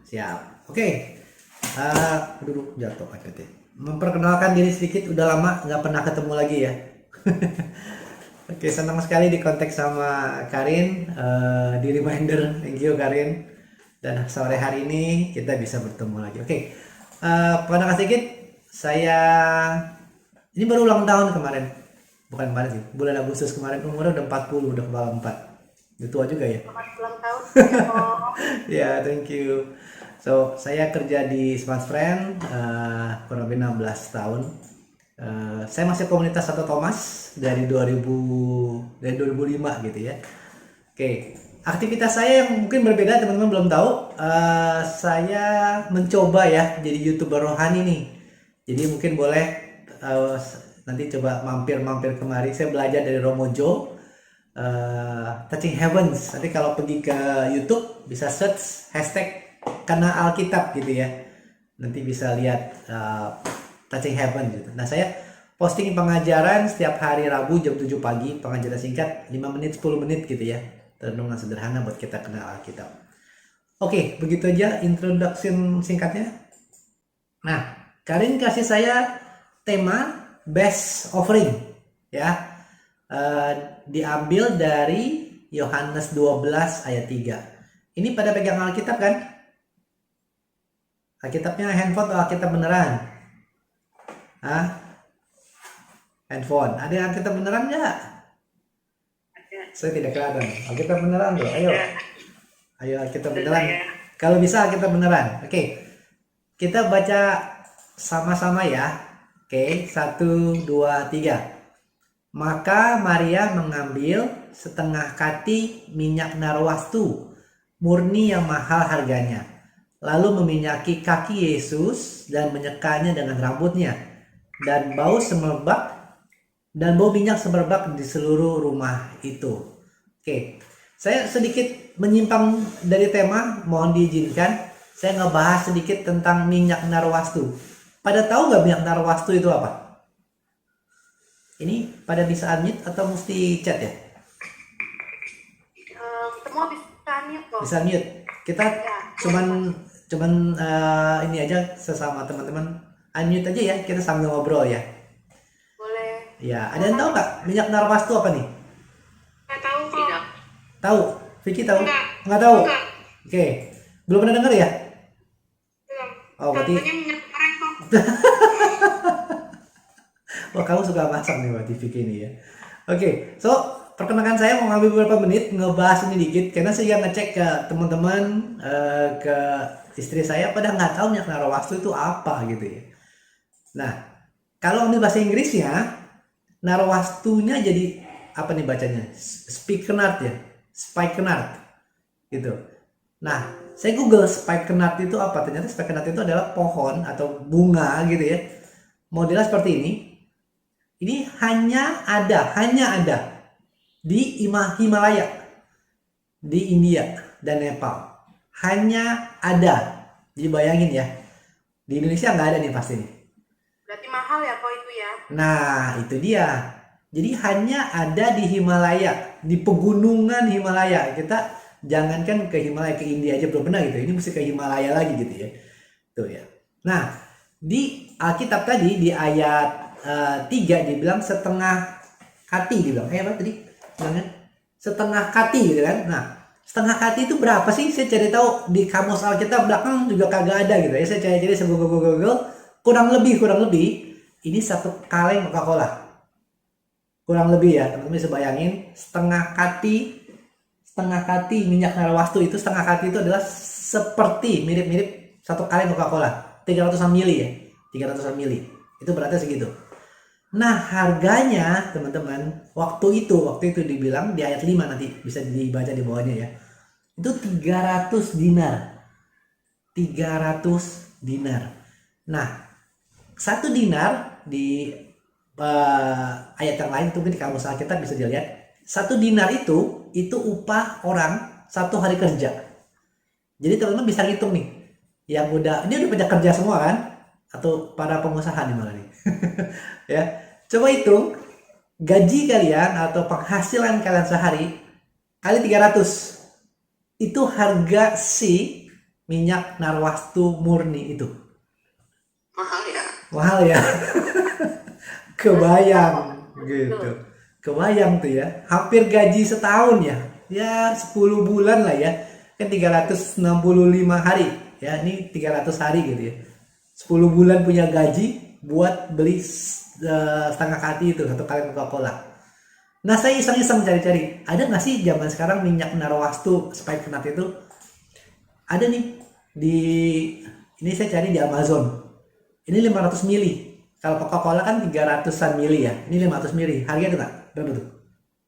Siap. Oke. Duduk jatuh iPad-nya. Memperkenalkan diri sedikit, udah lama nggak pernah ketemu lagi ya. Oke, senang sekali di kontak sama Karin, di reminder, thank you Karin. Dan sore hari ini kita bisa bertemu lagi. Oke, perkenalkan sedikit, saya ini baru ulang tahun kemarin. Bukan kemarin sih, bulan Agustus kemarin, umurnya udah 40, udah kepala 4. Udah tua juga ya. Selamat ulang tahun. Ya, thank you. So, saya kerja di Smart Friend, kurang lebih 16 tahun. Saya masih komunitas Santo Thomas dari 2005 gitu ya. Oke, aktivitas saya yang mungkin berbeda teman-teman belum tahu. Saya mencoba ya jadi YouTuber rohani nih. Jadi mungkin boleh eh, nanti coba mampir-mampir kemari. Saya belajar dari Romojo, Touching Heavens. Nanti kalau pergi ke YouTube bisa search hashtag Kena Alkitab gitu ya. Nanti bisa lihat Touching Heaven gitu. Nah, saya posting pengajaran setiap hari Rabu jam 7 pagi, pengajaran singkat 5 menit 10 menit gitu ya. Renungan sederhana buat kita kenal Alkitab. Oke, begitu aja introduction singkatnya. Nah, Karin kasih saya tema best offering ya. Diambil dari Yohanes 12 ayat 3. Ini pada pegang Alkitab kan? Alkitabnya handphone atau Alkitab beneran? Hah? Handphone. Ada yang Alkitab beneran nggak? Saya tidak kelihatan. Alkitab beneran tuh. Ayo. Ayo Alkitab beneran. Kalau bisa Alkitab beneran. Oke. Kita baca sama-sama ya. Oke. 1, 2, 3. Maka Maria mengambil setengah kati minyak narwastu murni yang mahal harganya, lalu meminyaki kaki Yesus dan menyekanya dengan rambutnya, dan bau minyak semerbak di seluruh rumah itu. Oke, saya sedikit menyimpang dari tema, mohon diizinkan. Saya ngebahas sedikit tentang minyak narwastu. Pada tahu nggak minyak narwastu itu apa? Ini pada bisa unmute atau mesti chat ya? Semua bisa mute kok. Bisa mute. Kita Ya, cuman ini aja sesama teman-teman unmute aja ya, kita sambil ngobrol ya. boleh. Ya, ada yang tahu nggak minyak narwastu apa nih? Nggak tahu kok. Tahu? Vicky tahu? Enggak. Nggak tahu? Enggak. Oke. Belum pernah dengar ya? Belum. Oh, berarti Contohnya minyak goreng kok. wah, kamu suka masak nih berarti Vicky ini ya. Oke, so perkenalkan saya mau ngambil beberapa menit ngebahas ini dikit karena saya ngecek ke teman-teman, ke istri saya pada nggak tahu minyak narwastu itu apa gitu ya. Nah, kalau ambil bahasa Inggrisnya, narwastunya jadi apa nih bacanya? Spikenard ya, spikenard gitu. Nah, saya Google spikenard itu apa? Ternyata spikenard itu adalah pohon atau bunga gitu ya. Modelnya seperti ini. Ini hanya ada di Himalaya, di India dan Nepal. Hanya ada. Jadi bayangin ya, di Indonesia nggak ada nih pasti nih. Berarti mahal ya kok itu ya. Nah, itu dia. Jadi hanya ada di Himalaya, di pegunungan Himalaya. Kita jangankan ke Himalaya, ke India aja belum pernah gitu. Ini mesti ke Himalaya lagi gitu ya. Tuh ya. Nah, di Alkitab tadi di ayat 3 dibilang setengah kati, dibilang kayak apa tadi? Bilangnya setengah kati gitu kan. Nah, setengah kati itu berapa sih? Saya cari tahu di kamus Alkitab belakang juga kagak ada gitu ya. Saya cari saya Google kurang lebih ini satu kaleng Coca-Cola. Kurang lebih ya, teman-teman bisa bayangin setengah kati minyak narwastu itu, setengah kati itu adalah seperti mirip-mirip satu kaleng Coca-Cola. 300 mili ya. 300 mili. Itu berarti segitu. Nah, harganya teman-teman waktu itu dibilang di ayat 5 nanti bisa dibaca di bawahnya ya. Itu 300 dinar. 300 dinar. Nah, 1 dinar di ayat yang lain itu di kamus Alkitab bisa dilihat. 1 dinar itu upah orang 1 hari kerja. Jadi teman-teman bisa hitung nih. Yang ini udah pada kerja semua kan? Atau para pengusaha nih malah nih. Ya. Coba hitung gaji kalian atau penghasilan kalian sehari kali 300. Itu harga si minyak narwastu murni itu? Mahal ya. Mahal ya. Kebayang gitu. Kebayang tuh ya. Hampir gaji setahun ya. Ya 10 bulan lah ya. Kan 365 hari. Ya ini 300 hari gitu ya. 10 bulan punya gaji buat beli setengah hati itu, satu kaleng Coca-Cola. Nah saya iseng-iseng cari-cari. Ada nggak sih zaman sekarang minyak narwastu spike nut itu? Ada nih. Ini saya cari di Amazon. Ini 500 mili. Kalau Coca-Cola kan 300-an mili ya. Ini 500 mili. Harganya tuh nggak? Berapa tuh?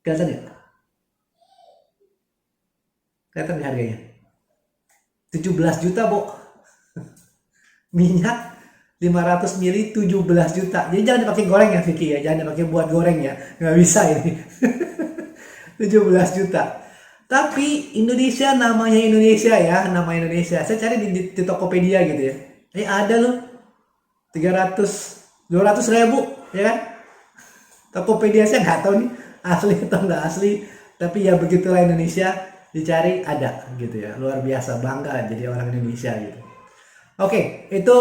Kelihatan nggak? Kelihatan nggak harganya? 17 juta, Bo. Minyak 500 mili 17 juta. Jadi jangan dipakai goreng ya, Vicky ya. Jangan dipakai buat goreng ya. Nggak bisa ini. 17 juta. Tapi Indonesia, namanya Indonesia ya. Nama Indonesia. Saya cari di Tokopedia gitu ya. Ada loh. 200 ribu ya kan. Tokopedia saya nggak tahu nih asli atau nggak asli, tapi ya begitulah Indonesia, dicari ada gitu ya. Luar biasa, bangga jadi orang Indonesia gitu. Oke, itu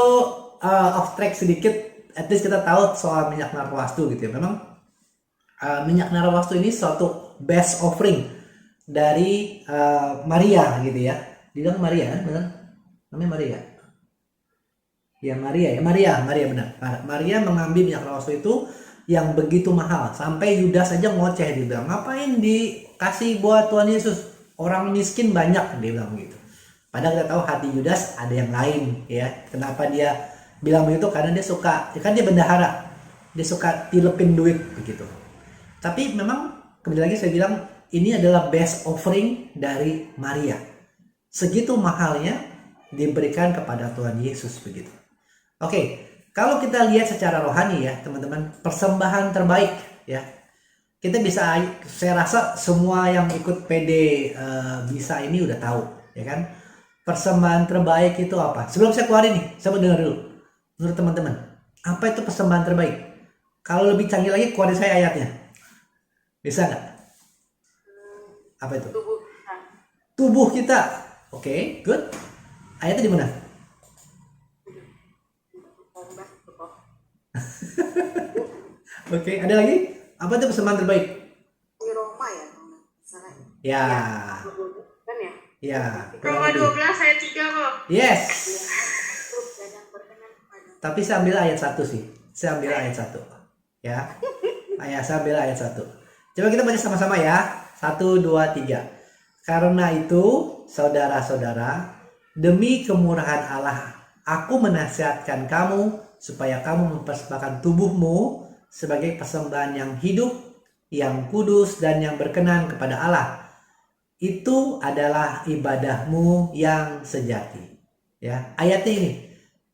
off track sedikit. At least kita tahu soal minyak narwastu gitu ya. Memang minyak narwastu ini suatu best offering dari Maria gitu ya. Dibilang Maria kan, benar? Namanya Maria. Ya Maria benar. Maria mengambil minyak narwastu itu yang begitu mahal sampai Yudas saja ngoceh, dia bilang ngapain dikasih buat Tuhan Yesus, orang miskin banyak, dia bilang begitu. Padahal kita tahu hati Yudas ada yang lain ya. Kenapa dia bilang begitu? Karena dia suka, kan dia bendahara, dia suka tilepin duit begitu. Tapi memang kembali lagi saya bilang ini adalah best offering dari Maria. Segitu mahalnya diberikan kepada Tuhan Yesus begitu. Oke, kalau kita lihat secara rohani ya teman-teman, persembahan terbaik ya. Kita bisa, saya rasa semua yang ikut PD bisa ini udah tahu ya kan. Persembahan terbaik itu apa? Sebelum saya keluarin nih, saya mau dengar dulu. Menurut teman-teman, apa itu persembahan terbaik? Kalau lebih canggih lagi, keluarin saya ayatnya. Bisa nggak? Apa itu? Tubuh kita. Oke, good. Ayatnya di mana? Oke, ada lagi? Apa itu persembahan terbaik? Di Roma ya, Ya. Kan ya? Ya. Roma 12 ayat 3 kok. Yes. Tapi saya ambil ayat 1 sih. Saya ambil ayat 1. Ya. Saya ambil ayat 1. Coba kita baca sama-sama ya. 1, 2, 3. Karena itu, saudara-saudara, demi kemurahan Allah, aku menasihatkan kamu supaya kamu mempersembahkan tubuhmu sebagai persembahan yang hidup, yang kudus dan yang berkenan kepada Allah. Itu adalah ibadahmu yang sejati. Ya, ayatnya ini,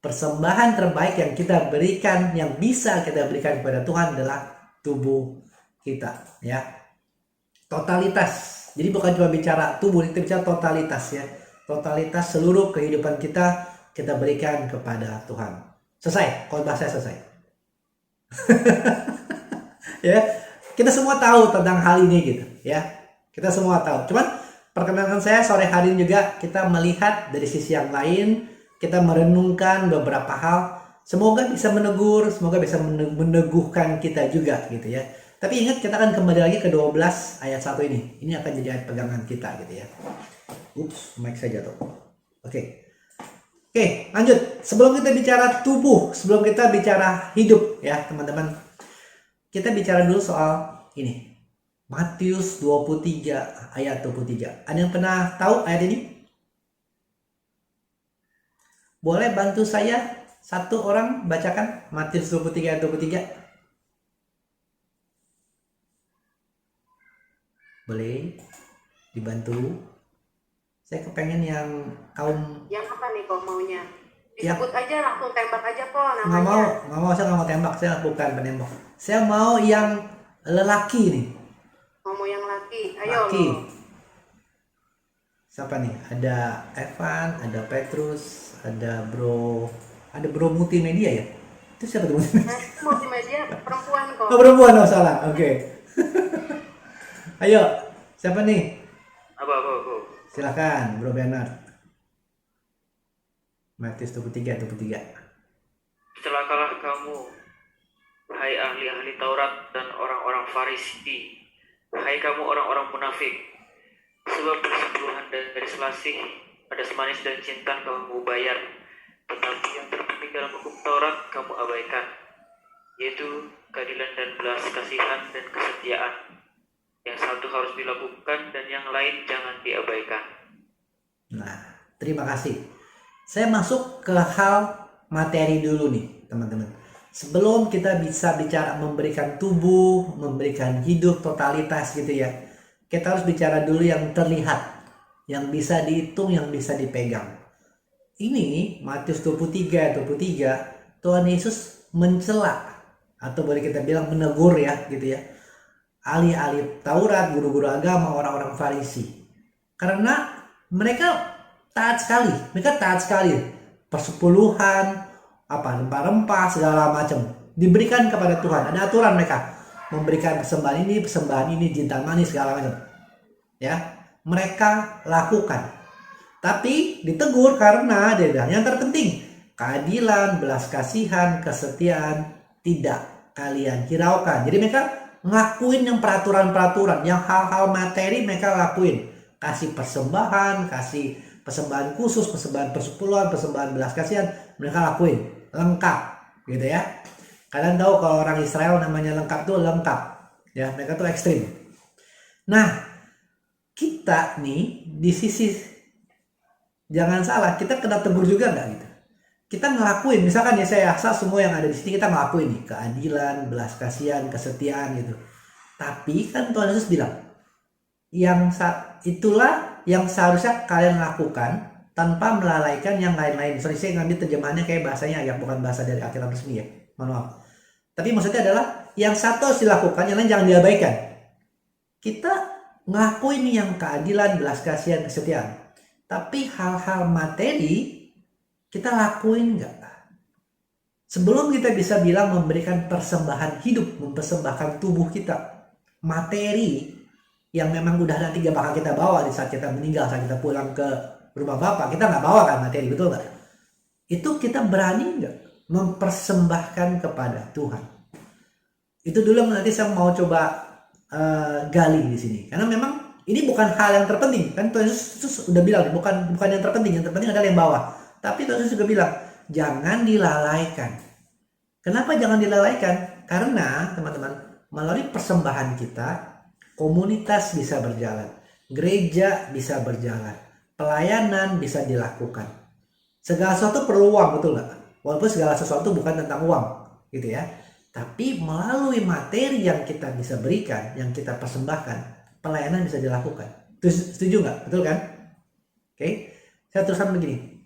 persembahan terbaik yang kita berikan, yang bisa kita berikan kepada Tuhan adalah tubuh kita, ya. Totalitas. Jadi bukan cuma bicara tubuh, kita bicara totalitas ya. Totalitas seluruh kehidupan kita berikan kepada Tuhan. Selesai, khotbah saya selesai. Ya, kita semua tahu tentang hal ini gitu, ya. Kita semua tahu. Cuman perkenankan saya sore hari ini juga kita melihat dari sisi yang lain, kita merenungkan beberapa hal. Semoga bisa menegur, semoga bisa meneguhkan kita juga gitu ya. Tapi ingat, kita akan kembali lagi ke 12 ayat 1 ini. Ini akan jadi ayat pegangan kita gitu ya. Ups, mic saya jatuh. Oke, lanjut. Sebelum kita bicara tubuh, sebelum kita bicara hidup ya teman-teman, kita bicara dulu soal ini. Matius 23 ayat 23. Ada yang pernah tahu ayat ini? Boleh bantu saya satu orang bacakan Matius 23 ayat 23? Boleh dibantu? Saya kepengen yang kaum Yang apa nih kok maunya? Disebut aja, langsung tembak aja kok namanya. nggak mau, saya nggak mau tembak, saya bukan penembak. Saya mau yang lelaki nih. Mau yang laki, ayo Laki. lo. Siapa nih? Ada Evan, ada Petrus, ada Bro Multimedia ya? Itu siapa tuh? Multimedia perempuan kok. Oh, perempuan, oh salah. Oke. Ayo, siapa nih? Aku. Silakan, Bro Bernard. Matius 23. Celakalah kamu, hai ahli-ahli Taurat dan orang-orang Farisi, hai kamu orang-orang munafik, sebab persepuluhan dari selasih, ada semanis dan cinta kamu bayar, tetapi yang terpenting dalam hukum Taurat kamu abaikan, yaitu keadilan dan belas kasihan dan kesetiaan. Yang satu harus dilakukan dan yang lain jangan diabaikan. Nah, terima kasih. Saya masuk ke hal materi dulu nih, teman-teman. Sebelum kita bisa bicara memberikan tubuh, memberikan hidup totalitas gitu ya, kita harus bicara dulu yang terlihat, yang bisa dihitung, yang bisa dipegang. Ini Matius 23, Tuhan Yesus mencela, atau boleh kita bilang menegur ya gitu ya, ahli-ahli Taurat, guru-guru agama, orang-orang Farisi. Karena mereka taat sekali. Persepuluhan, rempah-rempah, segala macam diberikan kepada Tuhan. Ada aturan mereka. Memberikan persembahan ini, jintan manis, segala macam. Ya, mereka lakukan. Tapi ditegur karena dia bilang yang terpenting, keadilan, belas kasihan, kesetiaan tidak kalian hiraukan. Jadi mereka ngelakuin yang peraturan-peraturan, yang hal-hal materi mereka lakuin. Kasih persembahan, kasih persembahan khusus, persembahan persepuluhan, persembahan belas kasihan, mereka lakuin lengkap gitu ya. Kalian tahu kalau orang Israel namanya lengkap tuh lengkap ya, mereka tuh ekstrim. Nah, kita nih di sisi, jangan salah, kita kena tegur juga nggak gitu. Kita ngelakuin, misalkan ya saya rasa semua yang ada di sini kita ngelakuin nih, keadilan, belas kasihan, kesetiaan gitu. Tapi kan Tuhan Yesus bilang, itulah yang seharusnya kalian lakukan tanpa melalaikan yang lain-lain. Sorry, saya ngambil terjemahannya kayak bahasanya agak bukan bahasa dari Alkitab resmi ya, mohon maaf. Tapi maksudnya adalah yang satu harus dilakukan, yang lain jangan diabaikan. Kita ngelakuin yang keadilan, belas kasihan, kesetiaan. Tapi hal-hal materi kita lakuin nggak? Sebelum kita bisa bilang memberikan persembahan hidup, mempersembahkan tubuh kita, materi yang memang udah nanti gak bakal kita bawa di saat kita meninggal, saat kita pulang ke rumah Bapak, kita nggak bawa kan materi, betul nggak? Itu kita berani nggak mempersembahkan kepada Tuhan? Itu dulu nanti saya mau coba gali di sini, karena memang ini bukan hal yang terpenting kan. Tuhan Yesus udah bilang bukan yang terpenting adalah yang bawah. Tapi Tuhan Yesus juga bilang jangan dilalaikan. Kenapa jangan dilalaikan? Karena teman-teman, melalui persembahan kita, komunitas bisa berjalan, gereja bisa berjalan, pelayanan bisa dilakukan. Segala sesuatu perlu uang, betul nggak? Walaupun segala sesuatu bukan tentang uang, gitu ya. Tapi melalui materi yang kita bisa berikan, yang kita persembahkan, pelayanan bisa dilakukan. Setuju nggak? Betul kan? Oke, saya teruskan begini.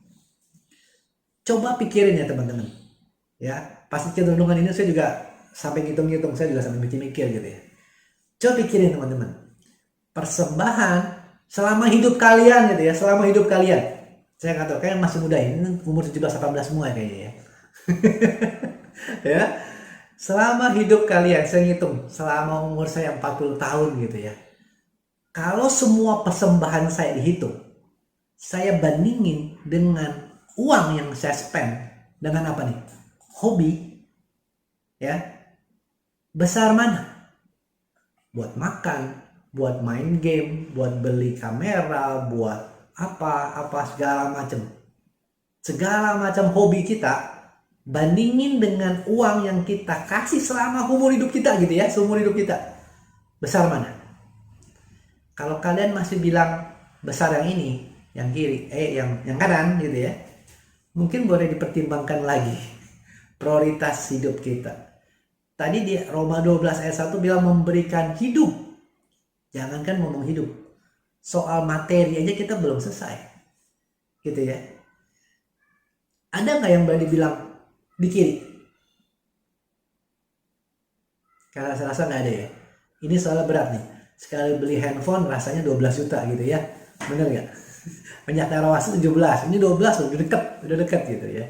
Coba pikirin ya teman-teman. Ya, pas kita renungan ini saya juga sampai ngitung-ngitung, saya juga sampai mikir-mikir gitu ya. Coba pikirin teman-teman. Persembahan selama hidup kalian gitu ya, selama hidup kalian. Saya nggak tahu, kayaknya masih muda ini, umur 17-18 semua kayaknya ya. Ya. Selama hidup kalian, saya ngitung, selama umur saya 40 tahun gitu ya. Kalau semua persembahan saya dihitung, saya bandingin dengan uang yang saya spend dengan apa nih? Hobi. Ya. Besar mana? Buat makan, buat main game, buat beli kamera, buat apa segala macam. Segala macam hobi kita bandingin dengan uang yang kita kasih selama umur hidup kita gitu ya, seumur hidup kita. Besar mana? Kalau kalian masih bilang besar yang ini, yang kiri, yang kanan gitu ya, mungkin boleh dipertimbangkan lagi prioritas hidup kita. Tadi di Roma 12 ayat 1 bilang memberikan hidup. Jangankan ngomong hidup, soal materi aja kita belum selesai. Gitu ya. Ada nggak yang berani bilang di kiri? Karena saya rasa nggak ada ya. Ini soalnya berat nih. Sekali beli handphone rasanya 12 juta gitu ya. Bener nggak? Minyak tarawasi 17, ini 12 udah deket gitu ya.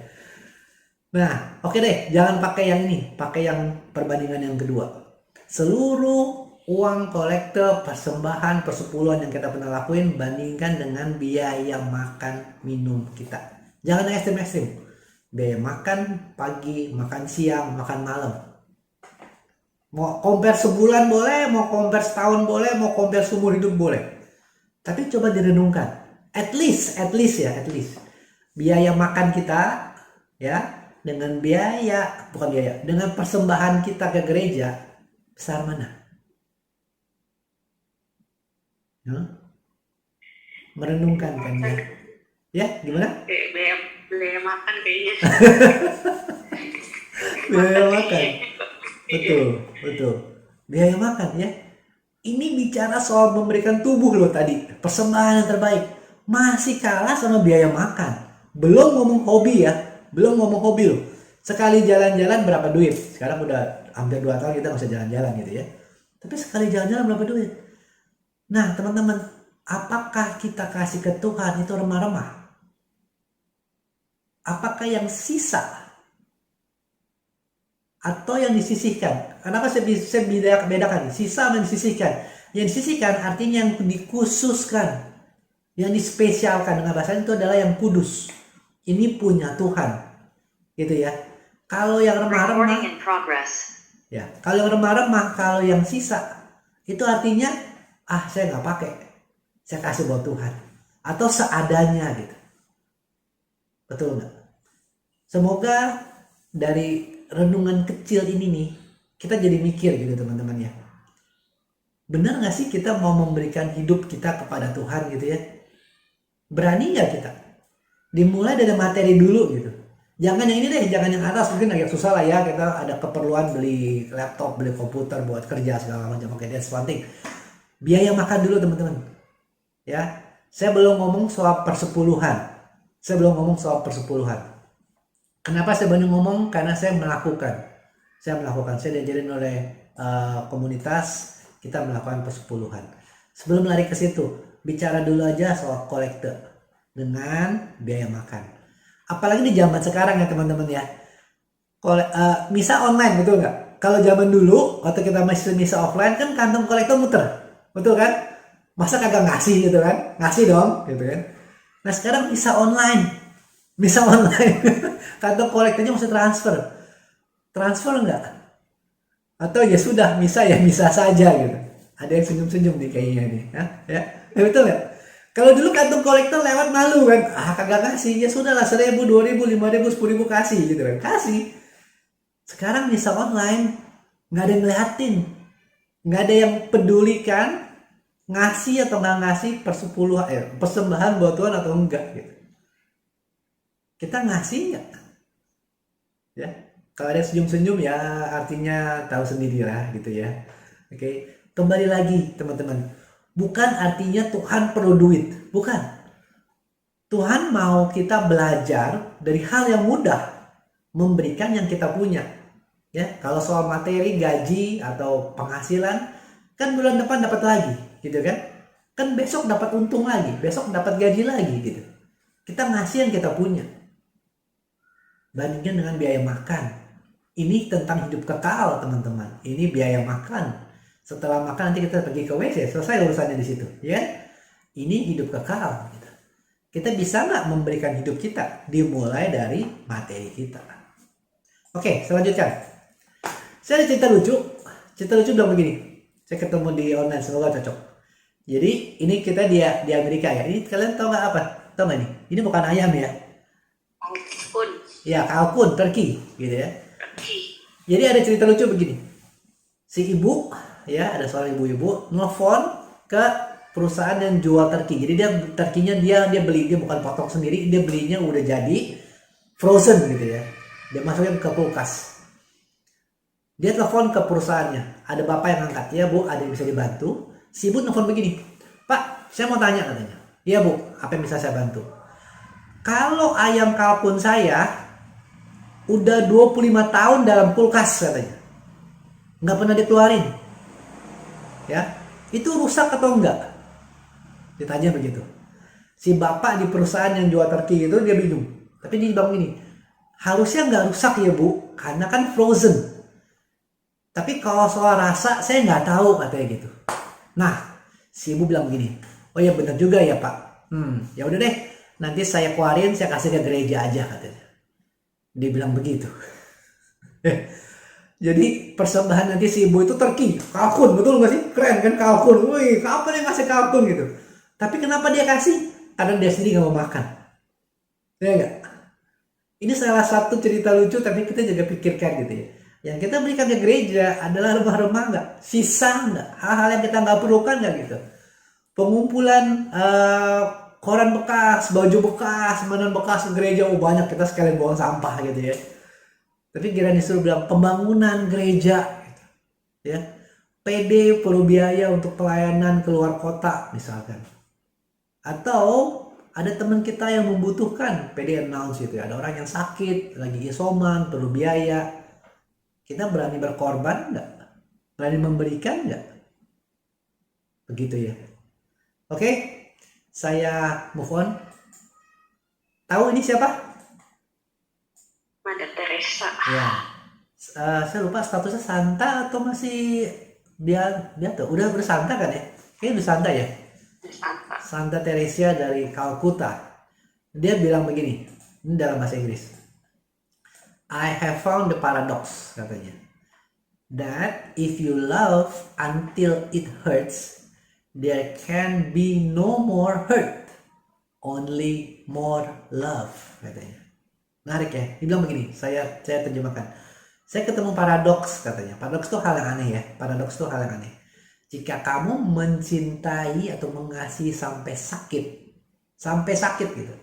Nah, oke deh, jangan pakai yang ini, pakai yang perbandingan yang kedua. Seluruh uang kolektor, persembahan, persepuluhan yang kita pernah lakuin bandingkan dengan biaya makan minum kita. Jangan yang ekstrim-ekstrim. Biaya makan pagi, makan siang, makan malam. Mau compare sebulan boleh, mau compare setahun boleh, mau compare seumur hidup boleh. Tapi coba direnungkan. At least ya, at least. Biaya makan kita, ya, dengan dengan persembahan kita ke gereja, besar mana? Merenungkan kan ya? Ya, gimana? Biaya makan kayaknya. Biaya makan. Betul. Biaya makan ya. Ini bicara soal memberikan tubuh loh tadi. Persembahan yang terbaik. Masih kalah sama biaya makan. Belum ngomong hobi ya. Belum ngomong hobi loh. Sekali jalan-jalan berapa duit? Sekarang udah hampir 2 tahun kita nggak usah jalan-jalan gitu ya. Tapi sekali jalan-jalan berapa duit? Nah teman-teman, apakah kita kasih ke Tuhan itu remah-remah? Apakah yang sisa atau yang disisihkan? Kenapa saya bedakan? Sisa dan disisihkan. Yang disisihkan artinya yang dikhususkan, yang dispesialkan, dengan bahasa itu adalah yang kudus. Ini punya Tuhan, gitu ya. Kalau yang remah-remah, ya. Kalau yang remah-remah, kalau yang sisa, itu artinya saya nggak pakai, saya kasih buat Tuhan, atau seadanya gitu. Betul nggak? Semoga dari renungan kecil ini nih, kita jadi mikir gitu teman-teman ya. Benar nggak sih kita mau memberikan hidup kita kepada Tuhan gitu ya? Berani nggak kita? Dimulai dari materi dulu gitu. Jangan yang ini deh, jangan yang atas, mungkin agak susah lah ya. Kita ada keperluan beli laptop, beli komputer buat kerja segala macam. Oke, that's one thing. Biaya makan dulu teman-teman. Ya, saya belum ngomong soal persepuluhan. Kenapa saya baru ngomong? Karena saya melakukan. Saya diajarin oleh komunitas, kita melakukan persepuluhan. Sebelum lari ke situ, bicara dulu aja soal kolekte dengan biaya makan. Apalagi di zaman sekarang ya teman-teman ya. Misa online, betul nggak? Kalau zaman dulu, waktu kita masih misa offline kan kantong kolektor muter, betul kan? Masa kagak ngasih gitu kan? Ngasih dong, gitu kan? Nah sekarang misa online, kantong kolektornya mesti transfer nggak? Atau ya sudah misa saja gitu. Ada yang senyum-senyum nih kayaknya nih, ya betul nggak? Kalau dulu kantong kolektor lewat malu kan, kagak kasih, ya sudahlah 1.000, 2.000, 5.000, 10.000 kasih gitu kan, kasih. Sekarang misa online, nggak ada yang ngeliatin, nggak ada yang pedulikan ngasih atau nggak ngasih persembahan buat Tuhan atau enggak gitu. Kita ngasih nggak? Ya, kalau ada senyum-senyum ya artinya tahu sendirilah gitu ya. Oke, kembali lagi teman-teman, bukan artinya Tuhan perlu duit, bukan. Tuhan mau kita belajar dari hal yang mudah, memberikan yang kita punya. Ya, kalau soal materi, gaji atau penghasilan, kan bulan depan dapat lagi, gitu kan? Kan besok dapat untung lagi, besok dapat gaji lagi, gitu. Kita ngasih yang kita punya. Bandingkan dengan biaya makan. Ini tentang hidup kekal, teman-teman. Ini biaya makan. Setelah makan nanti kita pergi ke WC, selesai urusannya di situ, ya. Ini hidup kekal. Gitu. Kita bisa nggak memberikan hidup kita? Dimulai dari materi kita. Oke, selanjutnya. Saya ada cerita lucu bilang begini. Saya ketemu di online, semoga cocok. Jadi ini kita di Amerika ya. Ini kalian tahu nggak apa? Tahu nggak nih? Ini bukan ayam ya. Kalkun. Ya, kalkun, turkey, gitu ya. Jadi ada cerita lucu begini. Si ibu, ya ada seorang ibu-ibu nelfon ke perusahaan yang jual turkey. Jadi turkey-nya dia beli, dia bukan potong sendiri, dia belinya udah jadi frozen gitu ya. Dia masukin ke kulkas. Dia telepon ke perusahaannya. Ada bapak yang angkat, ya bu, ada yang bisa dibantu. Si ibu telepon begini, Pak, saya mau tanya katanya. Iya bu, apa yang bisa saya bantu? Kalau ayam kalkun saya udah 25 tahun dalam kulkas katanya, nggak pernah dikeluarin, ya, itu rusak atau enggak? Ditanya begitu. Si bapak di perusahaan yang jual turkey itu dia bingung. Tapi dia bilang gini, harusnya nggak rusak ya bu, karena kan frozen. Tapi kalau soal rasa saya nggak tahu katanya gitu. Nah, si ibu bilang begini, oh ya benar juga ya pak. Ya udah deh, nanti saya keluarin, saya kasih ke gereja aja katanya. Dia bilang begitu. Jadi persembahan nanti si ibu itu terki, kalkun, betul nggak sih? Keren kan kalkun, wih kapan yang ngasih kalkun gitu. Tapi kenapa dia kasih? Karena dia sendiri nggak mau makan. Ya nggak? Ini salah satu cerita lucu tapi kita juga pikirkan gitu ya. Yang kita berikan ke gereja adalah remah-remah nggak? Sisa nggak? Hal-hal yang kita nggak perlukan nggak gitu? Pengumpulan koran bekas, baju bekas, mainan bekas ke gereja, oh banyak, kita sekalian buang sampah gitu ya. Tapi kira disuruh bilang pembangunan gereja, gitu, ya. PD perlu biaya untuk pelayanan keluar kota misalkan. Atau ada teman kita yang membutuhkan, PD announce gitu ya. Ada orang yang sakit, lagi isoman, perlu biaya. Kita berani berkorban nggak? Berani memberikan nggak? Begitu ya. Oke, saya move on. Tahu ini siapa? Mother Teresa. Ya, saya lupa statusnya santa atau masih biasa. Udah bersanta kan ya? Kayaknya udah santa ya. Santa. Santa Teresa dari Calcutta. Dia bilang begini, ini dalam bahasa Inggris. I have found the paradox, katanya. That if you love until it hurts, there can be no more hurt, only more love, katanya. Menarik ya, dia bilang begini, saya terjemahkan. Saya ketemu paradoks, katanya. Paradoks itu hal yang aneh ya, paradoks itu hal yang aneh. Jika kamu mencintai atau mengasihi sampai sakit gitu,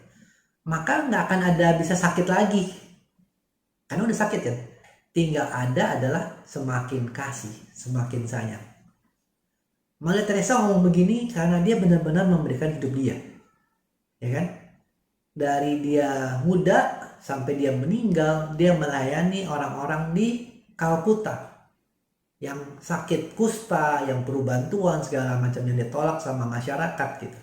maka nggak akan ada bisa sakit lagi. Karena udah sakit kan. Tinggal ada adalah semakin kasih, semakin sayang. Mother Teresa ngomong begini karena dia benar-benar memberikan hidup dia. Ya kan? Dari dia muda sampai dia meninggal, dia melayani orang-orang di Calcutta yang sakit kusta, yang perlu bantuan segala macam, yang ditolak sama masyarakat gitu.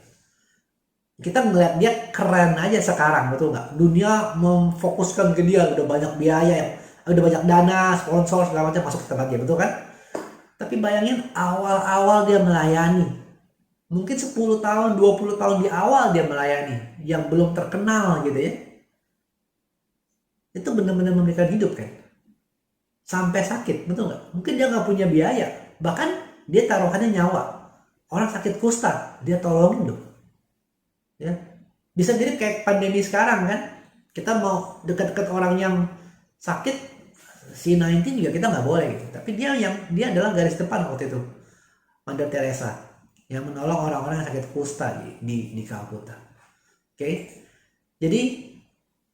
Kita melihat dia keren aja sekarang, betul nggak? Dunia memfokuskan ke dia, udah banyak biaya, udah banyak dana, sponsor segala macam masuk ke tempat dia, betul kan? Tapi bayangin awal-awal dia melayani, mungkin 10 tahun, 20 tahun di awal dia melayani, yang belum terkenal gitu ya. Itu benar-benar memberikan hidup kan? Sampai sakit, betul nggak? Mungkin dia nggak punya biaya, bahkan dia taruhannya nyawa. Orang sakit kusta, dia tolongin dong. Ya, bisa jadi kayak pandemi sekarang kan? Kita mau dekat-dekat orang yang sakit, C19 juga kita nggak boleh gitu. Tapi dia adalah garis depan waktu itu, Mother Teresa, yang menolong orang-orang yang sakit kusta di Calcutta. Oke, jadi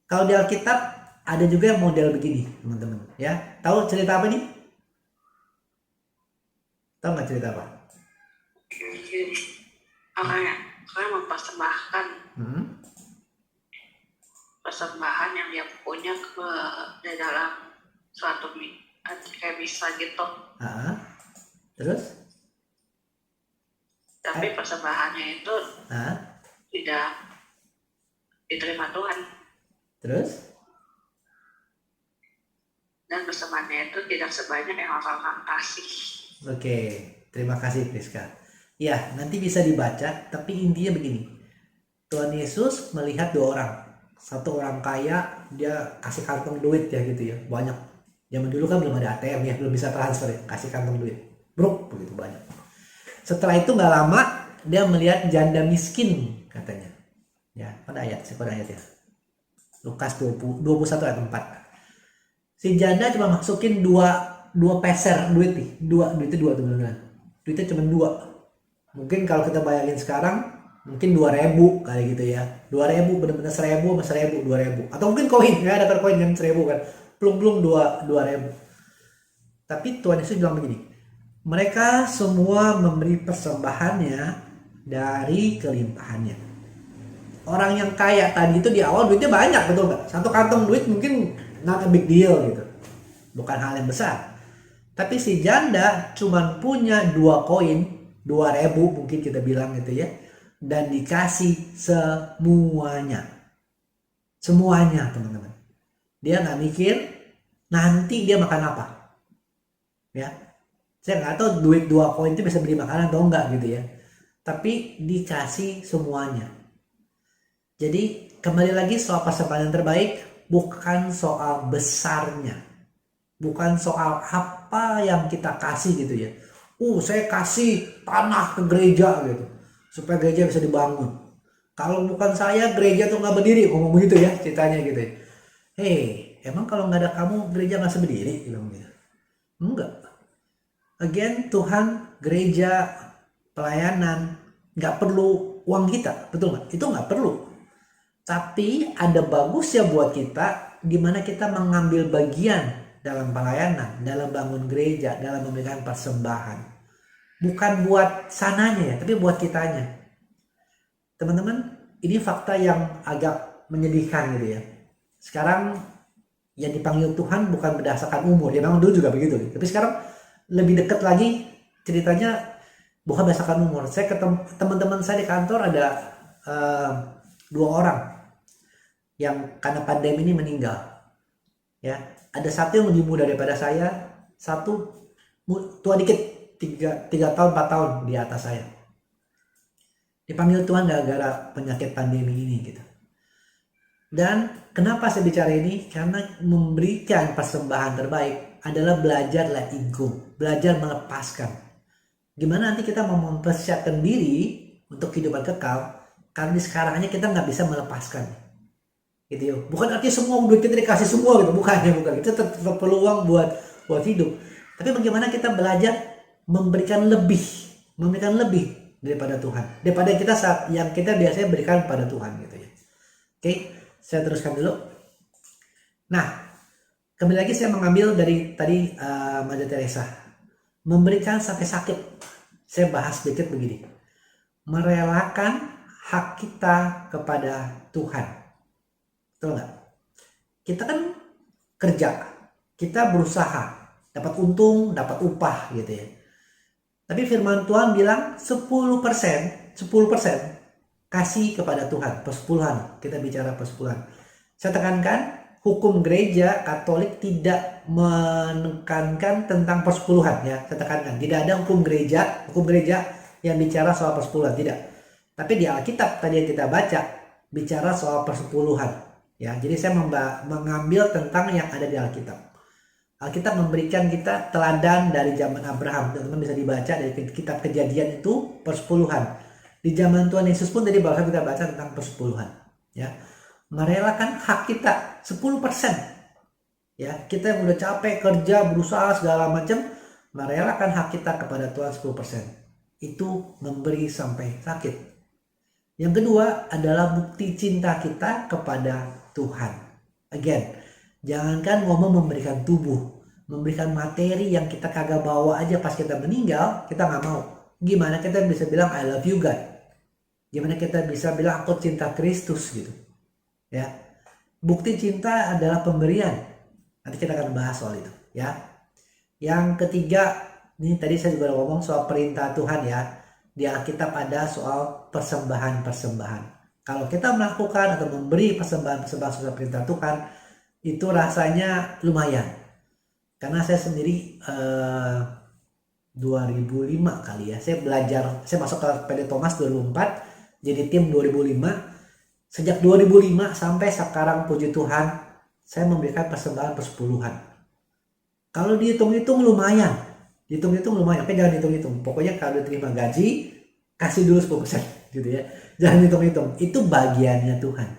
kalau di Alkitab ada juga model begini, teman-teman. Ya, tahu cerita apa nih? Tahu nggak cerita apa? Orang mempersembahkan persembahan yang dia punya ke dalam suatu kayak bisa gitu. Terus? Tapi persembahannya itu tidak diterima Tuhan. Terus? Dan persembahannya itu tidak sebanyak yang orang kasih. Oke, terima kasih Priska. Ya, nanti bisa dibaca, tapi intinya begini. Tuhan Yesus melihat 2 orang. Satu orang kaya, dia kasih kantong duit ya gitu ya, banyak. Zaman dulu kan belum ada ATM ya, belum bisa transfer ya, kasih kantong duit. Bruk, begitu banyak. Setelah itu nggak lama, dia melihat janda miskin katanya. Ya, pada ayat ya. Lukas 21 ayat 4. Si janda cuma masukin 2 peser duit nih. Duitnya 2 teman-teman. Duitnya cuma 2. Mungkin kalau kita bayangin sekarang, mungkin 2.000 kali gitu ya. 2.000 bener-bener 1.000 sama 1.000, 2.000. Atau mungkin koin, ya ada koin kan 1.000 kan. Plung-plung 2.000. Tapi Tuhan Yesus bilang begini. Mereka semua memberi persembahannya dari kelimpahannya. Orang yang kaya tadi itu di awal duitnya banyak, betul nggak? Satu kantong duit mungkin not a big deal gitu. Bukan hal yang besar. Tapi si janda cuma punya 2 koin, 2.000 mungkin kita bilang gitu ya. Dan dikasih semuanya. Semuanya teman-teman. Dia nggak mikir nanti dia makan apa. Ya. Saya nggak tahu duit 2 koin itu bisa beli makanan atau enggak gitu ya. Tapi dikasih semuanya. Jadi kembali lagi soal persembahan yang terbaik bukan soal besarnya, bukan soal apa yang kita kasih gitu ya. Saya kasih tanah ke gereja gitu supaya gereja bisa dibangun. Kalau bukan saya gereja tuh nggak berdiri, ngomong begitu ya ceritanya gitu ya. Emang kalau nggak ada kamu gereja nggak berdiri? Bilang gitu. Enggak. Again, Tuhan, gereja, pelayanan nggak perlu uang kita, betul nggak? Itu nggak perlu. Tapi ada bagusnya buat kita gimana kita mengambil bagian dalam pelayanan, dalam bangun gereja, dalam memberikan persembahan. Bukan buat sananya ya, tapi buat kitanya. Teman-teman, ini fakta yang agak menyedihkan gitu ya. Sekarang yang dipanggil Tuhan bukan berdasarkan umur, ya memang dulu juga begitu. Tapi sekarang lebih dekat lagi ceritanya bukan berdasarkan umur. Saya ketemu teman-teman saya di kantor ada 2 orang yang karena pandemi ini meninggal. Ya, ada satu yang lebih muda daripada saya, satu tua dikit, 3 tahun 4 tahun di atas saya. Dipanggil Tuhan gara-gara penyakit pandemi ini gitu. Dan kenapa saya bicara ini? Karena memberikan persembahan terbaik adalah belajar letting go, belajar melepaskan. Gimana nanti kita mau mempersiapkan diri untuk kehidupan kekal, karena di sekarangnya kita nggak bisa melepaskan. Gitu ya. Bukan artinya semua duit kita dikasih semua gitu, bukan. Kita tetap perlu uang buat hidup. Tapi bagaimana kita belajar memberikan lebih daripada Tuhan, daripada yang kita biasanya berikan pada Tuhan gitu ya. Oke, saya teruskan dulu. Nah, kembali lagi saya mengambil dari tadi Mother Teresa, memberikan sampai sakit. Saya bahas sedikit begini, merelakan hak kita kepada Tuhan. Betul nggak? Kita kan kerja, kita berusaha, dapat untung, dapat upah gitu ya. Tapi firman Tuhan bilang 10% kasih kepada Tuhan, persepuluhan. Kita bicara persepuluhan. Saya tekankan, hukum gereja Katolik tidak menekankan tentang persepuluhan ya. Saya tekankan, tidak ada hukum gereja yang bicara soal persepuluhan, tidak. Tapi di Alkitab tadi yang kita baca bicara soal persepuluhan. Ya, jadi saya mengambil tentang yang ada di Alkitab. Alkitab memberikan kita teladan dari zaman Abraham. Teman-teman bisa dibaca dari kitab Kejadian itu persepuluhan. Di zaman Tuhan Yesus pun tadi barusan kita baca tentang persepuluhan. Ya, merelakan hak kita 10%. Ya, kita yang udah capek kerja, berusaha segala macam, merelakan hak kita kepada Tuhan 10%. Itu memberi sampai sakit. Yang kedua adalah bukti cinta kita kepada Tuhan. Again, jangankan ngomong memberikan tubuh, memberikan materi yang kita kagak bawa aja pas kita meninggal, kita nggak mau. Gimana kita bisa bilang I love you God? Gimana kita bisa bilang aku cinta Kristus gitu? Ya, bukti cinta adalah pemberian. Nanti kita akan bahas soal itu. Ya, yang ketiga, ini tadi saya juga ngomong soal perintah Tuhan ya. Di Alkitab ada soal persembahan. Kalau kita melakukan atau memberi persembahan sesuai perintah Tuhan, itu rasanya lumayan. Karena saya sendiri 2005 kali ya, saya masuk ke PD Thomas 2004, jadi tim 2005. Sejak 2005 sampai sekarang puji Tuhan, saya memberikan persembahan persepuluhan. Kalau dihitung-hitung lumayan, tapi jangan hitung-hitung. Pokoknya kalau diterima gaji, kasih dulu 10% gitu ya. Jangan hitung-hitung. Itu bagiannya Tuhan,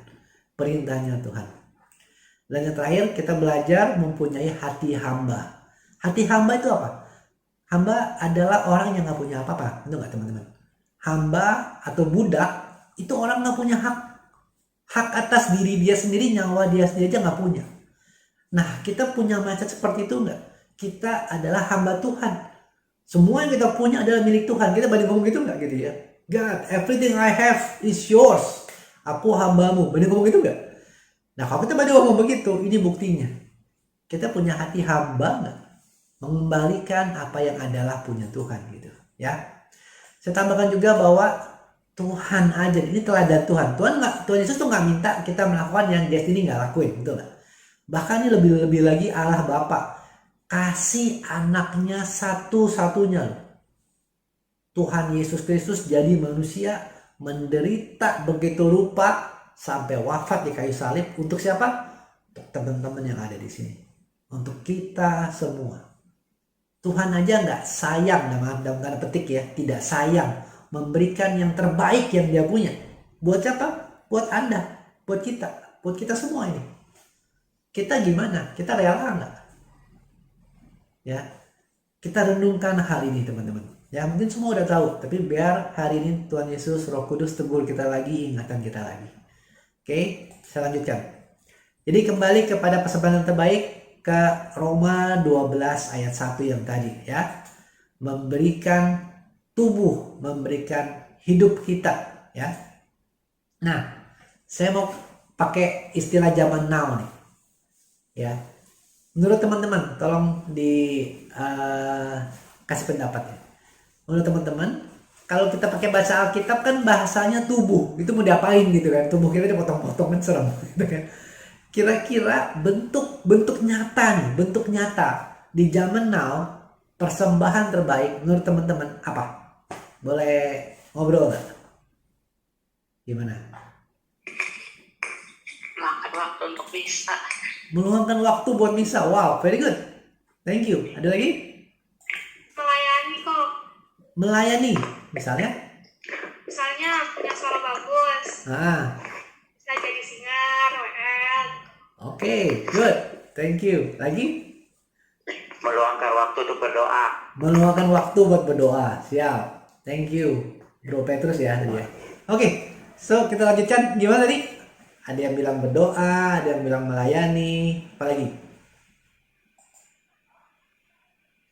perintahnya Tuhan. Dan yang terakhir, kita belajar mempunyai hati hamba. Hati hamba itu apa? Hamba adalah orang yang gak punya apa-apa. Itu gak teman-teman? Hamba atau budak itu orang gak punya hak. Hak atas diri dia sendiri, nyawa dia sendiri aja gak punya. Nah, kita punya mindset seperti itu enggak? Kita adalah hamba Tuhan. Semua yang kita punya adalah milik Tuhan. Kita banding ngomong gitu enggak gitu ya? God, everything I have is yours. Aku hambamu. Banding ngomong gitu enggak? Nah, kalau kita banding ngomong begitu, ini buktinya. Kita punya hati hamba enggak? Mengembalikan apa yang adalah punya Tuhan gitu. Ya. Saya tambahkan juga bahwa Tuhan aja, ini teladan Tuhan. Tuhan Yesus tuh nggak minta kita melakukan yang dia sendiri nggak lakuin, betul nggak? Bahkan ini lebih lagi Allah Bapa kasih anaknya satu-satunya loh. Tuhan Yesus Kristus jadi manusia, menderita begitu rupa, sampai wafat di kayu salib untuk siapa? Untuk teman-teman yang ada di sini. Untuk kita semua. Tuhan aja nggak sayang, dalam tanda petik ya, tidak sayang memberikan yang terbaik yang dia punya. Buat siapa? Buat Anda, buat kita semua ini. Kita gimana? Kita rela nggak? Ya, kita renungkan hal ini teman-teman. Ya mungkin semua udah tahu, tapi biar hari ini Tuhan Yesus, Roh Kudus tegur kita lagi, ingatkan kita lagi. Oke, saya lanjutkan. Jadi kembali kepada persembahan yang terbaik ke Roma 12 ayat 1 yang tadi ya. Memberikan tubuh, memberikan hidup kita ya. Nah, saya mau pakai istilah zaman now nih. Ya. Menurut teman-teman, tolong kasih pendapat ya. Menurut teman-teman, kalau kita pakai bahasa Alkitab kan bahasanya tubuh, itu mau diapain gitu kan? Tubuh kita dipotong-potong kan serem gitu kan. Kira-kira bentuk nyata di zaman now, persembahan terbaik menurut teman-teman apa? Boleh ngobrol nggak? Gimana? Meluangkan waktu untuk misa. Meluangkan waktu buat misa. Wow, very good. Thank you. Ada lagi? Melayani kok. Melayani, misalnya? Misalnya punya suara bagus, bisa jadi singer, WL. Oke, good. Thank you. Lagi? Meluangkan waktu untuk berdoa. Meluangkan waktu buat berdoa. Siap. Thank you. Bro Petrus ya tadi ya. Oke, so kita lanjutkan. Gimana tadi? Ada yang bilang berdoa, ada yang bilang melayani. Apa lagi?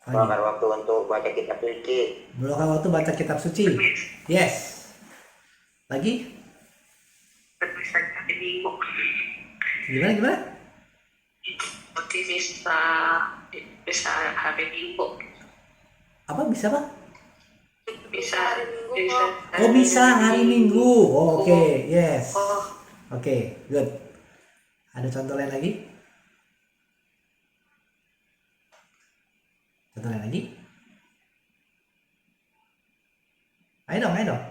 Meluangkan waktu untuk baca kitab suci. Meluangkan waktu baca kitab suci. Yes. Lagi? Bisa hari Minggu. Gimana? Seperti bisa hari Minggu. Apa bisa apa? Bisa Hari Minggu, bisa. Oh bisa hari Minggu. Oh, oke, yes. Oh, Oke, good. Ada contoh lain lagi? Contoh lain lagi? Ayo dong.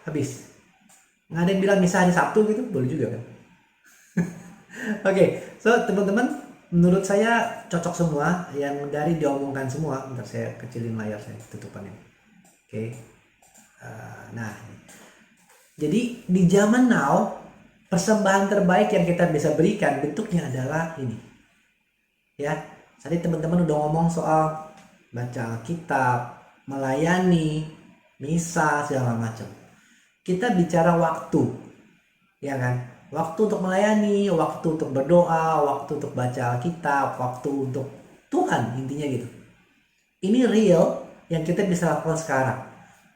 Habis. Nggak ada yang bilang bisa hari Sabtu gitu? Boleh juga kan? Oke, so teman-teman, menurut saya cocok semua yang dari diomongkan semua. Bentar saya kecilin layar saya, tutupan ini. Oke. Nah, jadi di zaman now, persembahan terbaik yang kita bisa berikan bentuknya adalah ini. Ya, tadi teman-teman udah ngomong soal baca kitab, melayani, misa, segala macam. Kita bicara waktu, ya kan? Waktu untuk melayani, waktu untuk berdoa, waktu untuk baca kitab, waktu untuk Tuhan, intinya gitu. Ini real yang kita bisa lakukan sekarang.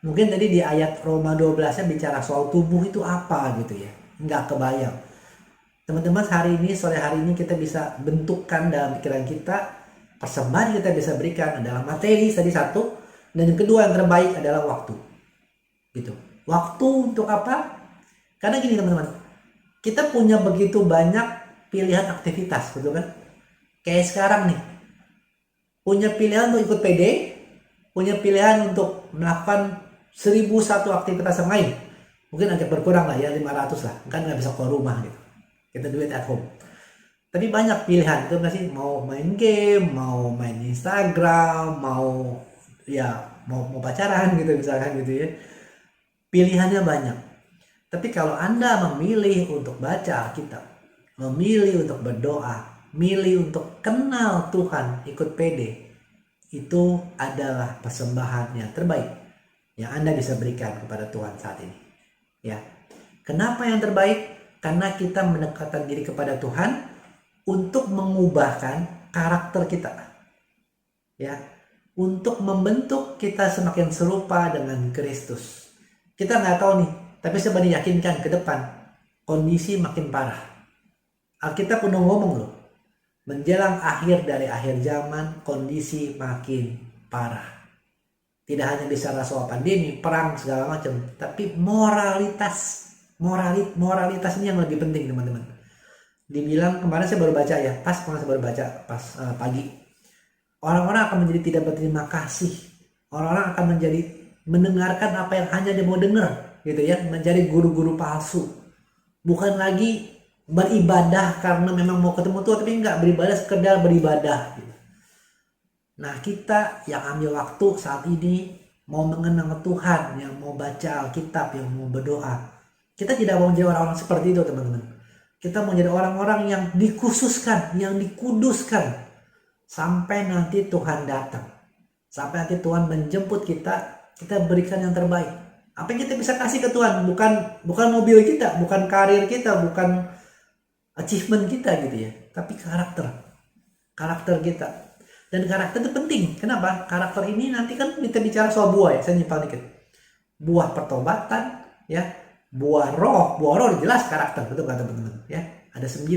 Mungkin tadi di ayat Roma 12-nya bicara soal tubuh itu apa gitu ya. Nggak kebayang. Teman-teman sore hari ini kita bisa bentukkan dalam pikiran kita. Persembahan kita bisa berikan adalah materi tadi satu. Dan yang kedua yang terbaik adalah waktu. Gitu. Waktu untuk apa? Karena gini teman-teman. Kita punya begitu banyak pilihan aktivitas. Betul kan? Kayak sekarang nih. Punya pilihan untuk ikut PD. Punya pilihan untuk melakukan 1001 aktivitas yang lain. Mungkin agak berkurang lah ya, 500 lah. Kan nggak bisa keluar rumah gitu. Kita do it at home. Tapi banyak pilihan. Itu nggak sih? Mau main game, mau main Instagram, mau pacaran gitu misalkan gitu ya. Pilihannya banyak. Tapi kalau Anda memilih untuk baca Alkitab, memilih untuk berdoa, milih untuk kenal Tuhan, ikut PD, itu adalah persembahan yang terbaik yang Anda bisa berikan kepada Tuhan saat ini. Ya. Kenapa yang terbaik? Karena kita mendekatkan diri kepada Tuhan untuk mengubahkan karakter kita. Ya. Untuk membentuk kita semakin serupa dengan Kristus. Kita nggak tahu nih, tapi saya berani yakinkan ke depan kondisi makin parah. Alkitab udah ngomong loh. Menjelang akhir dari akhir zaman, kondisi makin parah. Tidak hanya bicara soal pandemi, perang, segala macam. Tapi moralitas ini yang lebih penting teman-teman. Dibilang, kemarin saya baru baca ya, pas pagi. Orang-orang akan menjadi tidak berterima kasih. Orang-orang akan menjadi mendengarkan apa yang hanya dia mau dengar. Gitu ya, menjadi guru-guru palsu. Bukan lagi beribadah karena memang mau ketemu Tuhan, tapi enggak, beribadah sekedar beribadah gitu. Nah, kita yang ambil waktu saat ini mau mengenal Tuhan, yang mau baca Alkitab, yang mau berdoa, kita tidak mau jadi orang-orang seperti itu, teman-teman. Kita mau jadi orang-orang yang dikhususkan, yang dikuduskan sampai nanti Tuhan datang. Sampai nanti Tuhan menjemput kita, kita berikan yang terbaik. Apa yang kita bisa kasih ke Tuhan? Bukan mobil kita, bukan karir kita, bukan achievement kita gitu ya, tapi karakter kita. Dan karakter itu penting. Kenapa? Karakter ini nanti kan kita bicara soal buah ya, saya nyimpang dikit. Buah pertobatan ya, buah roh jelas karakter, betul kata teman-teman ya. Ada 9.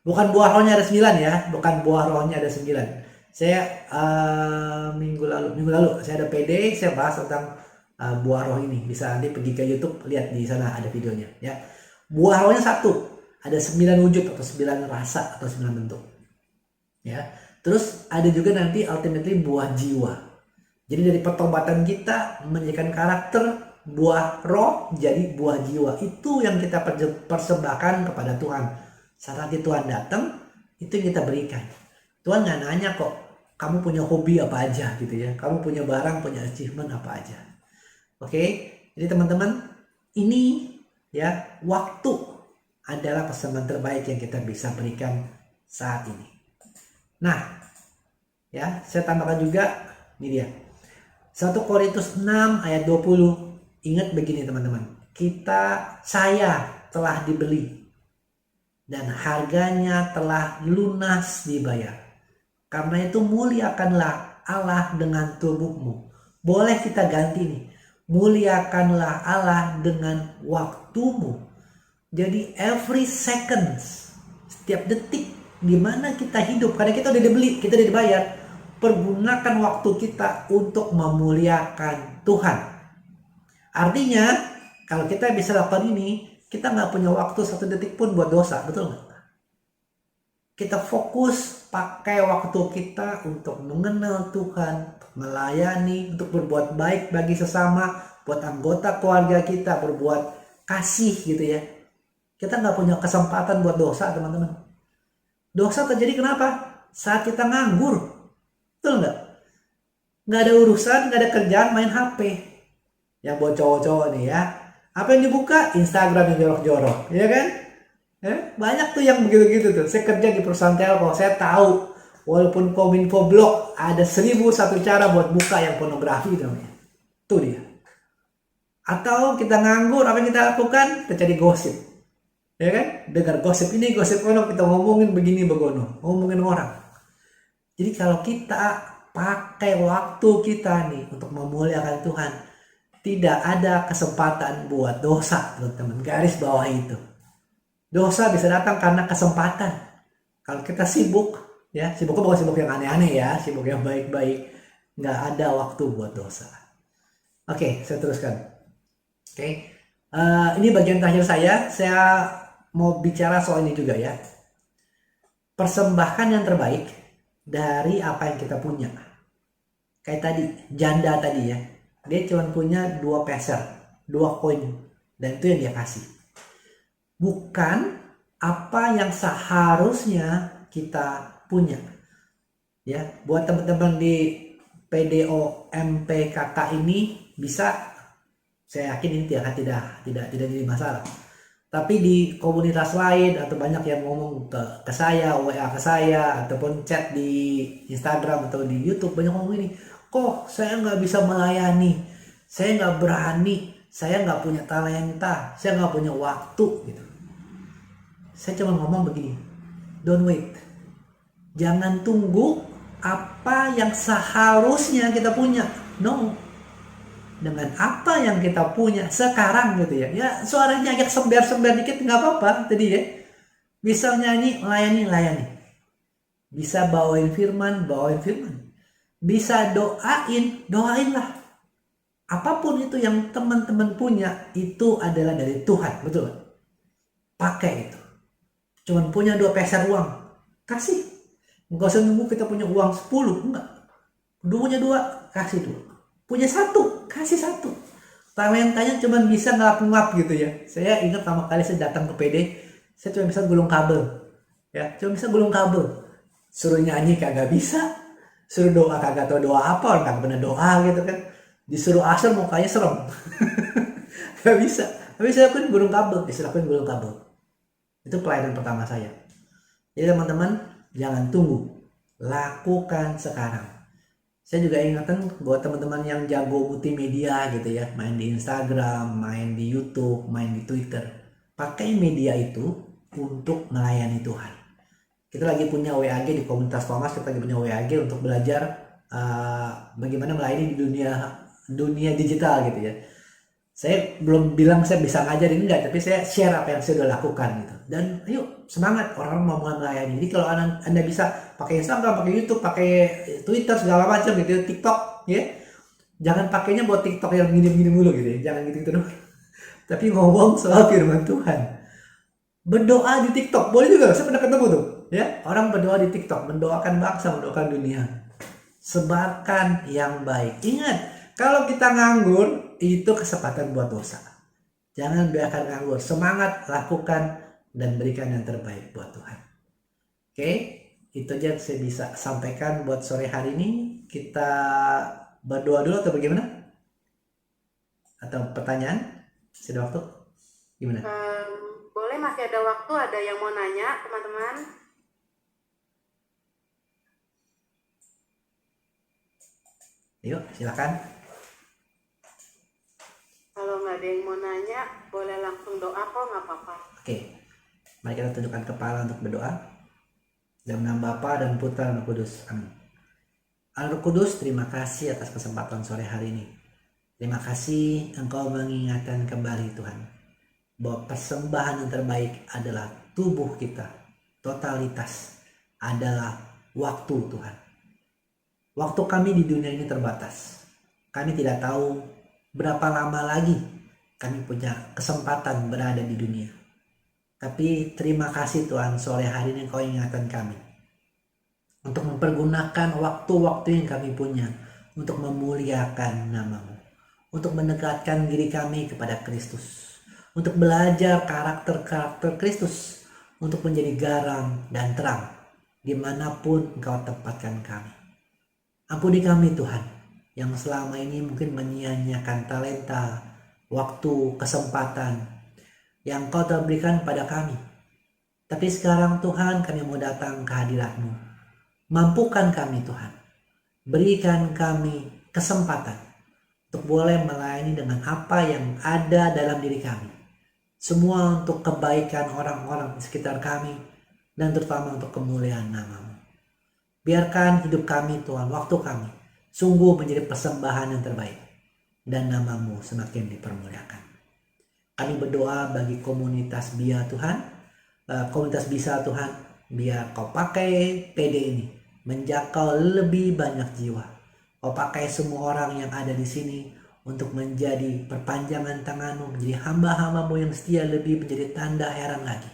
Bukan buah rohnya ada 9 ya, bukan buah rohnya ada 9. Saya minggu lalu saya ada PD, saya bahas tentang buah roh ini. Bisa nanti pergi ke YouTube, lihat di sana ada videonya ya. Buah rohnya 1, ada 9 wujud atau 9 rasa atau 9 bentuk. Ya. Terus ada juga nanti ultimately buah jiwa. Jadi dari pertobatan kita menjadikan karakter, buah roh jadi buah jiwa. Itu yang kita persembahkan kepada Tuhan. Saat nanti Tuhan datang, itu yang kita berikan. Tuhan nggak nanya kok, kamu punya hobi apa aja gitu ya. Kamu punya barang, punya achievement apa aja. Oke, jadi teman-teman, ini ya, waktu adalah persembahan terbaik yang kita bisa berikan saat ini. Nah, ya, saya tambahkan juga, ini dia. 1 Korintus 6 ayat 20. Ingat begini teman-teman. Saya telah dibeli. Dan harganya telah lunas dibayar. Karena itu muliakanlah Allah dengan tubuhmu. Boleh kita ganti nih. Muliakanlah Allah dengan waktumu. Jadi every seconds, setiap detik di mana kita hidup, karena kita udah dibeli, kita udah dibayar, pergunakan waktu kita untuk memuliakan Tuhan. Artinya, kalau kita bisa lakukan ini, kita nggak punya waktu 1 detik pun buat dosa, betul nggak? Kita fokus pakai waktu kita untuk mengenal Tuhan, melayani, untuk berbuat baik bagi sesama, buat anggota keluarga kita, berbuat kasih gitu ya. Kita nggak punya kesempatan buat dosa, teman-teman. Dosa terjadi kenapa? Saat kita nganggur. Betul nggak? Nggak ada urusan, nggak ada kerjaan, main HP. Yang buat cowok-cowok nih ya. Apa yang dibuka? Instagram yang jorok-jorok. Ya kan? Banyak tuh yang begitu-gitu tuh. Saya kerja di perusahaan telco. Saya tahu. Walaupun Kominfo blok, ada 1001 cara buat buka yang pornografi namanya. Itu dia. Atau kita nganggur, apa yang kita lakukan? Kita cari gosip. Ya kan? Dengar gosip ini, gosip kono, kita ngomongin begini begono, ngomongin orang. Jadi kalau kita pakai waktu kita nih untuk memuliakan Tuhan, tidak ada kesempatan buat dosa, teman-teman. Garis bawah itu. Dosa bisa datang karena kesempatan. Kalau kita sibuk, ya sibuknya bukan sibuk yang aneh-aneh ya, sibuk yang baik-baik, nggak ada waktu buat dosa. Oke, saya teruskan. Oke, ini bagian terakhir saya mau bicara soal ini juga ya. Persembahkan yang terbaik dari apa yang kita punya. Kayak tadi, janda tadi ya. Dia cuma punya 2 peser, 2 koin. Dan itu yang dia kasih. Bukan apa yang seharusnya kita punya. Ya, buat teman-teman di PDO-MPKK ini bisa, saya yakin ini tidak jadi masalah. Tapi di komunitas lain atau banyak yang ngomong ke saya, WA ke saya, ataupun chat di Instagram atau di YouTube, banyak ngomong ini, kok saya nggak bisa melayani, saya nggak berani, saya nggak punya talenta, saya nggak punya waktu gitu. Saya cuma ngomong begini, don't wait, jangan tunggu apa yang seharusnya kita punya, no. Dengan apa yang kita punya sekarang gitu ya. Ya suaranya agak sember-sember dikit nggak apa-apa tadi ya. Bisa nyanyi, layani. Bisa bawain firman. Bisa doainlah. Apapun itu yang teman-teman punya, itu adalah dari Tuhan, betul? Pakai itu. Cuman punya 2 peser uang, kasih. Nggak usah nunggu kita punya uang 10, enggak. Punya 2, kasih 2. Punya 1, kasih 1. talentanya cuma bisa ngelap-ngelap gitu ya. Saya ingat pertama kali saya datang ke PD, saya cuma bisa gulung kabel. Ya, cuma bisa gulung kabel. Suruh nyanyi kagak bisa. Suruh doa kagak tahu doa apa, orang kagak pernah doa gitu kan. Disuruh asal mukanya serem. Gak bisa. Tapi saya lakuin gulung kabel, disuruhin gulung kabel. Itu pelayanan pertama saya. Jadi teman-teman, jangan tunggu. Lakukan sekarang. Saya juga ingatkan buat teman-teman yang jago multimedia gitu ya, main di Instagram, main di YouTube, main di Twitter. Pakai media itu untuk melayani Tuhan. Kita lagi punya WAG di komunitas Thomas, kita lagi punya WAG untuk belajar bagaimana melayani di dunia digital gitu ya. Saya belum bilang saya bisa ngajarin, enggak, tapi saya share apa yang saya udah lakukan gitu. Dan ayo semangat, orang mau mulai melayani. Jadi kalau anda bisa pakai Instagram, pakai YouTube, pakai Twitter segala macam gitu, TikTok ya. Jangan pakainya buat TikTok yang gini-gini mulu gitu ya. Jangan gitu doang. Tapi ngomong soal firman Tuhan. Berdoa di TikTok boleh juga. Saya pernah ketemu tuh ya, orang berdoa di TikTok, mendoakan bangsa, mendoakan dunia. Sebarkan yang baik. Ingat, kalau kita nganggur, itu kesempatan buat dosa. Jangan biarkan nganggur. Semangat, lakukan, dan berikan yang terbaik buat Tuhan. Oke, itu aja yang saya bisa sampaikan buat sore hari ini. Kita berdoa dulu atau bagaimana? Atau pertanyaan? Sudah waktu? Gimana? Boleh, masih ada waktu. Ada yang mau nanya, teman-teman? Yuk, silakan. Kalau nggak ada yang mau nanya, boleh langsung doa kok, nggak apa-apa. Oke, mari kita tundukkan kepala untuk berdoa. Dalam nama Bapa dan Putra dan Roh Kudus. Amin. Allah Roh Kudus, terima kasih atas kesempatan sore hari ini. Terima kasih Engkau mengingatkan kembali Tuhan, bahwa persembahan yang terbaik adalah tubuh kita. Totalitas adalah waktu Tuhan. Waktu kami di dunia ini terbatas. Kami tidak tahu berapa lama lagi kami punya kesempatan berada di dunia. Tapi terima kasih Tuhan, sore hari ini Engkau ingatkan kami untuk mempergunakan waktu-waktu yang kami punya untuk memuliakan nama-Mu, untuk mendekatkan diri kami kepada Kristus, untuk belajar karakter-karakter Kristus, untuk menjadi garam dan terang dimanapun Engkau tempatkan kami. Ampuni kami Tuhan, yang selama ini mungkin menyia-nyiakan talenta, waktu, kesempatan yang Kau telah berikan pada kami. Tapi sekarang Tuhan, kami mau datang ke hadirat-Mu. Mampukan kami Tuhan, berikan kami kesempatan untuk boleh melayani dengan apa yang ada dalam diri kami. Semua untuk kebaikan orang-orang di sekitar kami, dan terutama untuk kemuliaan nama-Mu. Biarkan hidup kami Tuhan, waktu kami sungguh menjadi persembahan yang terbaik, dan nama-Mu semakin dipermuliakan. Kami berdoa bagi komunitas BIA Tuhan, komunitas bisa Tuhan, biar Kau pakai PD ini menjangkau lebih banyak jiwa. Kau pakai semua orang yang ada di sini untuk menjadi perpanjangan tangan-Mu, menjadi hamba-hamba-Mu yang setia, lebih menjadi tanda heran lagi.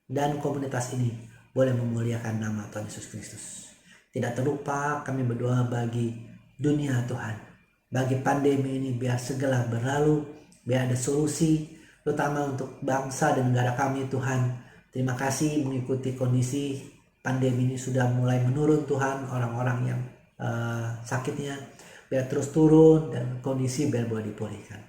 Dan komunitas ini boleh memuliakan nama Tuhan Yesus Kristus. Tidak terlupa kami berdoa bagi dunia Tuhan, bagi pandemi ini biar segera berlalu, biar ada solusi, terutama untuk bangsa dan negara kami Tuhan. Terima kasih mengikuti kondisi pandemi ini sudah mulai menurun Tuhan, orang-orang yang sakitnya biar terus turun dan kondisi biar boleh dipulihkan.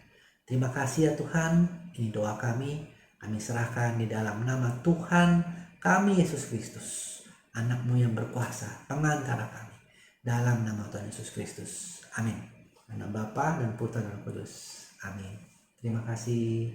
Terima kasih ya Tuhan, ini doa kami serahkan di dalam nama Tuhan kami Yesus Kristus, anak-Mu yang berkuasa, pengantara kami, dalam nama Tuhan Yesus Kristus. Amin. Nama Bapa dan Putra dan Roh Kudus. Amin. Terima kasih.